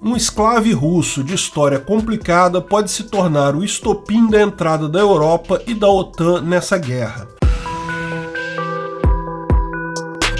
Um esclave russo de história complicada pode se tornar o estopim da entrada da Europa e da OTAN nessa guerra.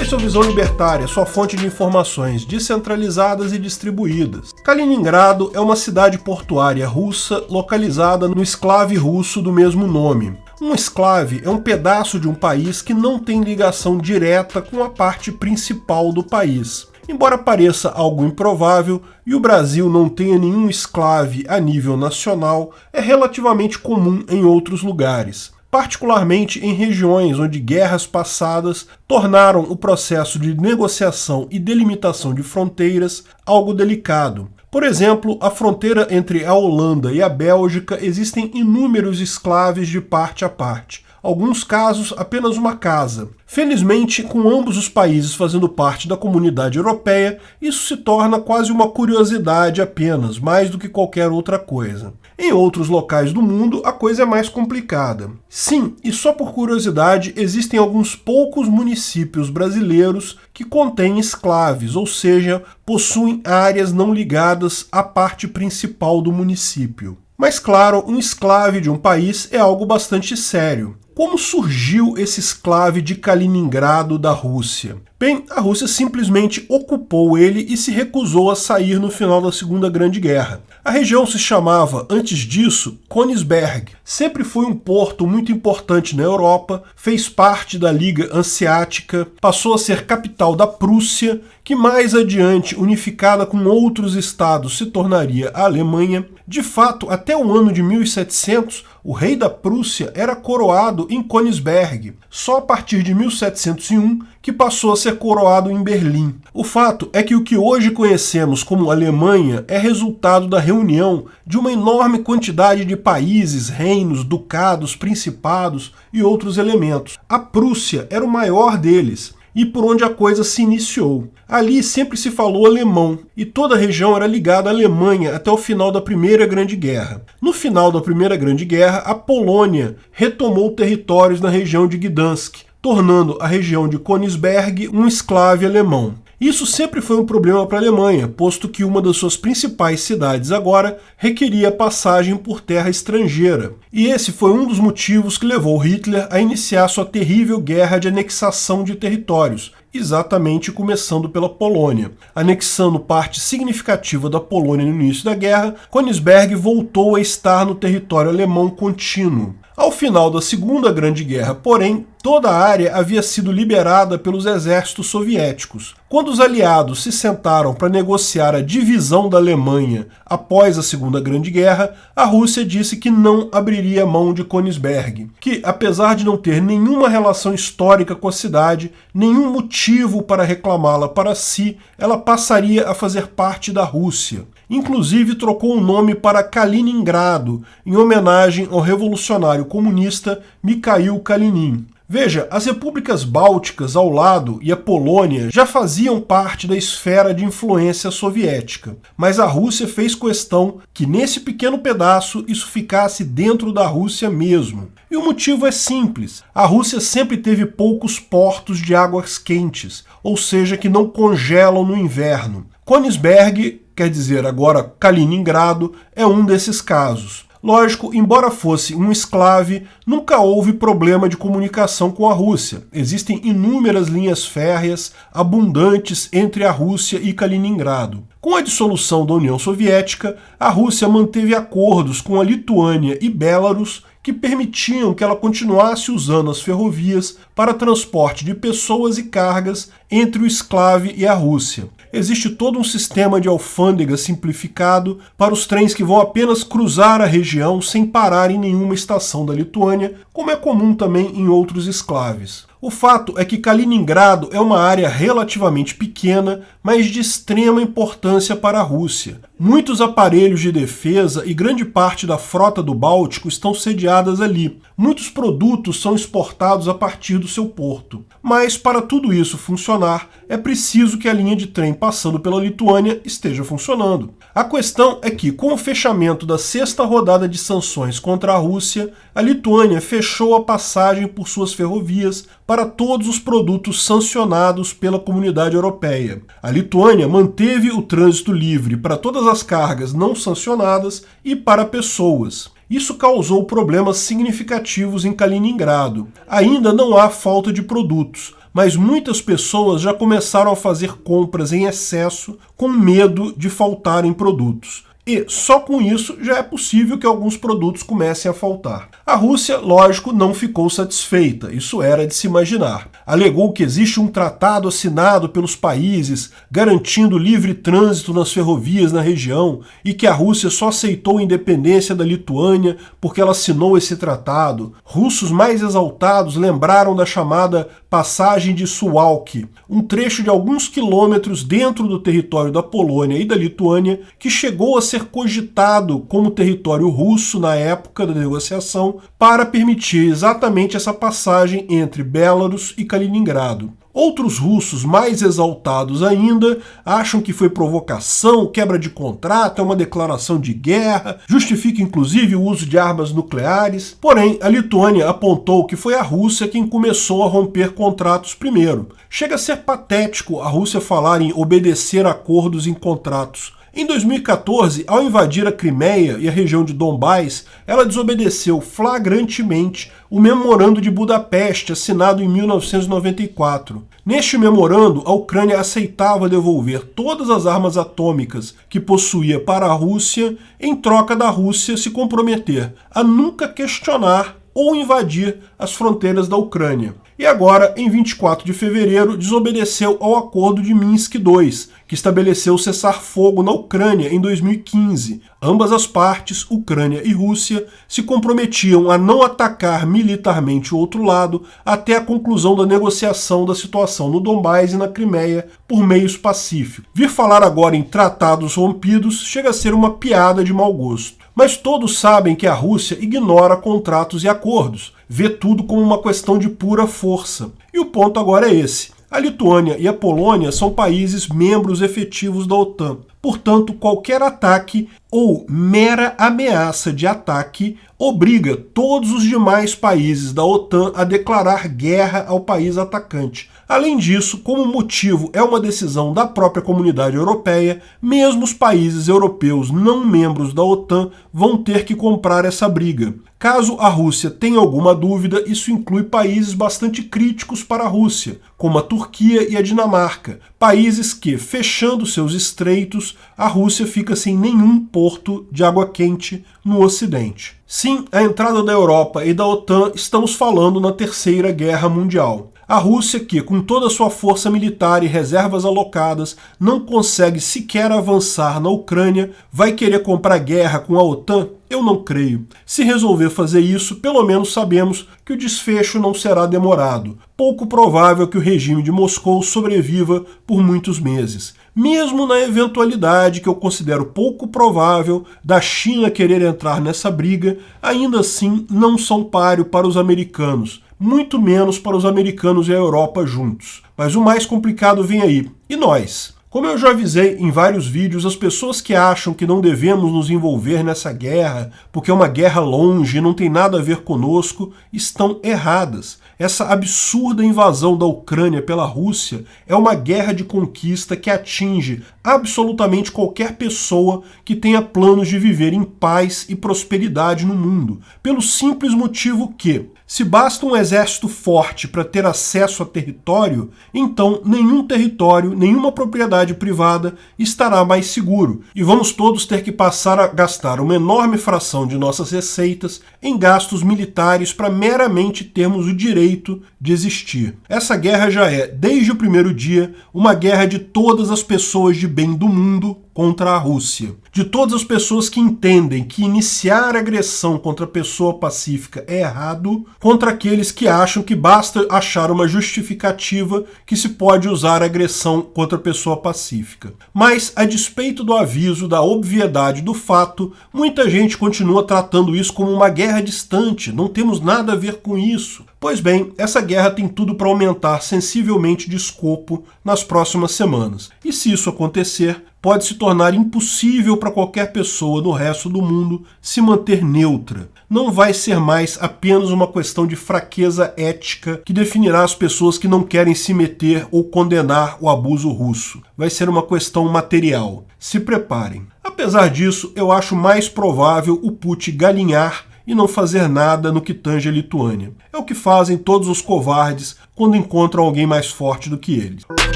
Este é o Visão Libertária, sua fonte de informações descentralizadas e distribuídas. Kaliningrado é uma cidade portuária russa localizada no enclave russo do mesmo nome. Um enclave é um pedaço de um país que não tem ligação direta com a parte principal do país. Embora pareça algo improvável e o Brasil não tenha nenhum enclave a nível nacional, é relativamente comum em outros lugares, particularmente em regiões onde guerras passadas tornaram o processo de negociação e delimitação de fronteiras algo delicado. Por exemplo, a fronteira entre a Holanda e a Bélgica existem inúmeros enclaves de parte a parte. Alguns casos, apenas uma casa. Felizmente, com ambos os países fazendo parte da comunidade europeia, isso se torna quase uma curiosidade apenas, mais do que qualquer outra coisa. Em outros locais do mundo, a coisa é mais complicada. Sim, e só por curiosidade, existem alguns poucos municípios brasileiros que contêm enclaves, ou seja, possuem áreas não ligadas à parte principal do município. Mas claro, um enclave de um país é algo bastante sério. Como surgiu esse enclave de Kaliningrado da Rússia? Bem, a Rússia simplesmente ocupou ele e se recusou a sair no final da Segunda Grande Guerra. A região se chamava, antes disso, Königsberg. Sempre foi um porto muito importante na Europa, fez parte da Liga Hanseática, passou a ser capital da Prússia, que mais adiante, unificada com outros estados, se tornaria a Alemanha. De fato, até o ano de 1700, o rei da Prússia era coroado em Königsberg. Só a partir de 1701 que passou a ser coroado em Berlim. O fato é que o que hoje conhecemos como Alemanha é resultado da reunião de uma enorme quantidade de países, reinos, ducados, principados e outros elementos. A Prússia era o maior deles e por onde a coisa se iniciou. Ali sempre se falou alemão, e toda a região era ligada à Alemanha até o final da Primeira Grande Guerra. No final da Primeira Grande Guerra, a Polônia retomou territórios na região de Gdansk, tornando a região de Königsberg um enclave alemão. Isso sempre foi um problema para a Alemanha, posto que uma das suas principais cidades agora requeria passagem por terra estrangeira. E esse foi um dos motivos que levou Hitler a iniciar sua terrível guerra de anexação de territórios, exatamente começando pela Polônia. Anexando parte significativa da Polônia no início da guerra, Königsberg voltou a estar no território alemão contínuo. Ao final da Segunda Grande Guerra, porém, toda a área havia sido liberada pelos exércitos soviéticos. Quando os aliados se sentaram para negociar a divisão da Alemanha após a Segunda Grande Guerra, a Rússia disse que não abriria mão de Königsberg, que, apesar de não ter nenhuma relação histórica com a cidade, nenhum motivo para reclamá-la para si, ela passaria a fazer parte da Rússia. Inclusive trocou o nome para Kaliningrado, em homenagem ao revolucionário comunista Mikhail Kalinin. Veja, as repúblicas bálticas ao lado e a Polônia já faziam parte da esfera de influência soviética, mas a Rússia fez questão que nesse pequeno pedaço isso ficasse dentro da Rússia mesmo. E o motivo é simples, a Rússia sempre teve poucos portos de águas quentes, ou seja, que não congelam no inverno. Königsberg, quer dizer agora Kaliningrado, é um desses casos. Lógico, embora fosse um enclave, nunca houve problema de comunicação com a Rússia. Existem inúmeras linhas férreas abundantes entre a Rússia e Kaliningrado. Com a dissolução da União Soviética, a Rússia manteve acordos com a Lituânia e Belarus que permitiam que ela continuasse usando as ferrovias para transporte de pessoas e cargas entre o enclave e a Rússia. Existe todo um sistema de alfândega simplificado para os trens que vão apenas cruzar a região sem parar em nenhuma estação da Lituânia, como é comum também em outros enclaves. O fato é que Kaliningrado é uma área relativamente pequena, mas de extrema importância para a Rússia. Muitos aparelhos de defesa e grande parte da frota do Báltico estão sediadas ali. Muitos produtos são exportados a partir do seu porto. Mas para tudo isso funcionar, é preciso que a linha de trem passando pela Lituânia esteja funcionando. A questão é que, com o fechamento da 6ª rodada de sanções contra a Rússia, a Lituânia fechou a passagem por suas ferrovias para todos os produtos sancionados pela Comunidade Europeia. A Lituânia manteve o trânsito livre para todas as cargas não sancionadas e para pessoas. Isso causou problemas significativos em Kaliningrado. Ainda não há falta de produtos, mas muitas pessoas já começaram a fazer compras em excesso com medo de faltarem produtos. E só com isso já é possível que alguns produtos comecem a faltar. A Rússia, lógico, não ficou satisfeita, isso era de se imaginar. Alegou que existe um tratado assinado pelos países garantindo livre trânsito nas ferrovias na região e que a Rússia só aceitou a independência da Lituânia porque ela assinou esse tratado. Russos mais exaltados lembraram da chamada Passagem de Suwałki, um trecho de alguns quilômetros dentro do território da Polônia e da Lituânia que chegou a ser cogitado como território russo na época da negociação para permitir exatamente essa passagem entre Belarus e Kaliningrado. Outros russos mais exaltados ainda acham que foi provocação, quebra de contrato, é uma declaração de guerra, justifica inclusive o uso de armas nucleares. Porém, a Lituânia apontou que foi a Rússia quem começou a romper contratos primeiro. Chega a ser patético a Rússia falar em obedecer acordos em contratos. Em 2014, ao invadir a Crimeia e a região de Donbás, ela desobedeceu flagrantemente o Memorando de Budapeste, assinado em 1994. Neste memorando, a Ucrânia aceitava devolver todas as armas atômicas que possuía para a Rússia, em troca da Rússia se comprometer a nunca questionar ou invadir as fronteiras da Ucrânia. E agora, em 24 de fevereiro, desobedeceu ao Acordo de Minsk II, que estabeleceu cessar-fogo na Ucrânia em 2015. Ambas as partes, Ucrânia e Rússia, se comprometiam a não atacar militarmente o outro lado até a conclusão da negociação da situação no Donbás e na Crimeia por meios pacíficos. Vir falar agora em tratados rompidos chega a ser uma piada de mau gosto. Mas todos sabem que a Rússia ignora contratos e acordos, vê tudo como uma questão de pura força. E o ponto agora é esse. A Lituânia e a Polônia são países membros efetivos da OTAN. Portanto, qualquer ataque ou mera ameaça de ataque obriga todos os demais países da OTAN a declarar guerra ao país atacante. Além disso, como o motivo é uma decisão da própria Comunidade Europeia, mesmo os países europeus não membros da OTAN vão ter que comprar essa briga. Caso a Rússia tenha alguma dúvida, isso inclui países bastante críticos para a Rússia, como a Turquia e a Dinamarca, países que, fechando seus estreitos, a Rússia fica sem nenhum porto de água quente no Ocidente. Sim, a entrada da Europa e da OTAN, estamos falando na Terceira Guerra Mundial. A Rússia, que com toda a sua força militar e reservas alocadas não consegue sequer avançar na Ucrânia, vai querer comprar guerra com a OTAN? Eu não creio. Se resolver fazer isso, pelo menos sabemos que o desfecho não será demorado. Pouco provável que o regime de Moscou sobreviva por muitos meses. Mesmo na eventualidade que eu considero pouco provável da China querer entrar nessa briga, ainda assim não são páreo para os americanos. Muito menos para os americanos e a Europa juntos. Mas o mais complicado vem aí. E nós? Como eu já avisei em vários vídeos, as pessoas que acham que não devemos nos envolver nessa guerra, porque é uma guerra longe e não tem nada a ver conosco, estão erradas. Essa absurda invasão da Ucrânia pela Rússia é uma guerra de conquista que atinge absolutamente qualquer pessoa que tenha planos de viver em paz e prosperidade no mundo, pelo simples motivo que, se basta um exército forte para ter acesso a território, então nenhum território, nenhuma propriedade privada estará mais seguro. E vamos todos ter que passar a gastar uma enorme fração de nossas receitas em gastos militares para meramente termos o direito de existir. Essa guerra já é, desde o primeiro dia, uma guerra de todas as pessoas de bem do mundo contra a Rússia. De todas as pessoas que entendem que iniciar agressão contra a pessoa pacífica é errado, contra aqueles que acham que basta achar uma justificativa que se pode usar agressão contra a pessoa pacífica. Mas, a despeito do aviso da obviedade do fato, muita gente continua tratando isso como uma guerra distante, não temos nada a ver com isso. Pois bem, essa guerra tem tudo para aumentar sensivelmente de escopo nas próximas semanas. E se isso acontecer, pode se tornar impossível para qualquer pessoa no resto do mundo se manter neutra. Não vai ser mais apenas uma questão de fraqueza ética que definirá as pessoas que não querem se meter ou condenar o abuso russo. Vai ser uma questão material. Se preparem. Apesar disso, eu acho mais provável o Putin galinhar e não fazer nada no que tange a Lituânia. É o que fazem todos os covardes quando encontram alguém mais forte do que eles.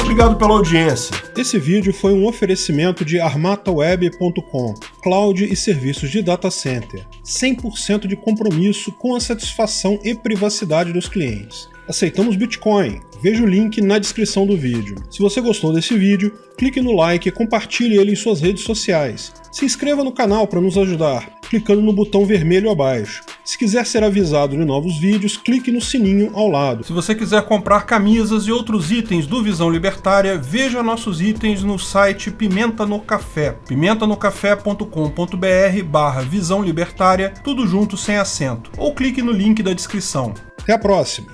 Obrigado pela audiência. Esse vídeo foi um oferecimento de armataweb.com, cloud e serviços de data center. 100% de compromisso com a satisfação e privacidade dos clientes. Aceitamos Bitcoin. Veja o link na descrição do vídeo. Se você gostou desse vídeo, clique no like e compartilhe ele em suas redes sociais. Se inscreva no canal para nos ajudar, clicando no botão vermelho abaixo. Se quiser ser avisado de novos vídeos, clique no sininho ao lado. Se você quiser comprar camisas e outros itens do Visão Libertária, veja nossos itens no site Pimenta no Café, pimentanocafé.com.br/Visão Libertária, tudo junto sem acento, ou clique no link da descrição. Até a próxima!